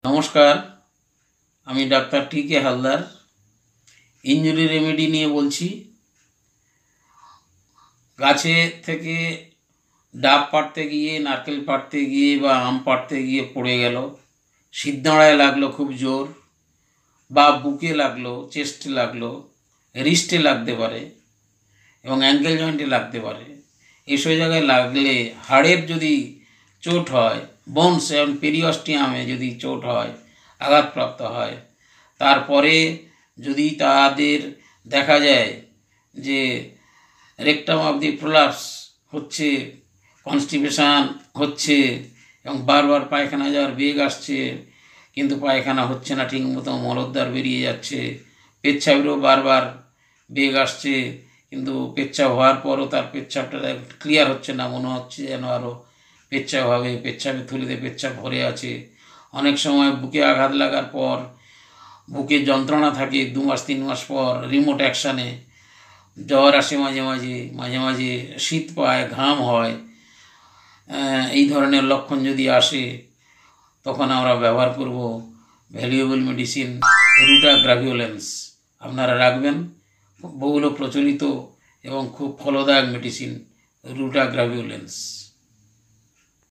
নমস্কার, আমি doctor T K. Haldar injury remedy নিয়ে বলছি। গাছে থেকে ডাব পাড়তে গিয়ে, নারকেল পাড়তে গিয়ে বা আম পাড়তে গিয়ে পড়ে গেল, শিরদাঁড়ায় লাগলো খুব জোর, বা বুকে লাগলো, চেস্টে লাগলো, রিস্টে লাগতে পারে এবং অ্যাঙ্কেল জয়েন্টে লাগতে পারে। এসব জায়গায় লাগলে হাড়ের যদি চোট হয়, বোনস এবং পেরিঅস্টিয়ামে যদি চোট হয়, আঘাতপ্রাপ্ত হয়, তারপরে যদি তাদের দেখা যায় যে রেকটাম অব দি প্রোলাপস হচ্ছে, কনস্টিপেশন হচ্ছে এবং বারবার পায়খানা যাওয়ার বেগ আসছে, কিন্তু পায়খানা হচ্ছে না ঠিকমতো, মলদ্বার বেরিয়ে যাচ্ছে, পেচ্ছাপেরও বারবার বেগ আসছে, কিন্তু পেচ্ছাপ হওয়ার পরও তার পেচ্ছাপটা ক্লিয়ার হচ্ছে না, মনে হচ্ছে যেন আরও পেচ্ছাপ হবে, পেচ্ছাপের থলিতে পেচ্ছাপ ভরে আছে। অনেক সময় বুকে আঘাত লাগার পর বুকে যন্ত্রণা থাকে, 2 মাস 3 মাস পর রিমোট অ্যাকশানে জ্বর আসে, মাঝে মাঝে শীত পায়, ঘাম হয়। এই ধরনের লক্ষণ যদি আসে, তখন আমরা ব্যবহার করব ভ্যালুয়েবল মেডিসিন রুটাগ্রাভিওলেন্স। আপনারা রাখবেন, খুব বহুল প্রচলিত এবং খুব ফলদায়ক মেডিসিন রুটাগ্রাভিওলেন্স।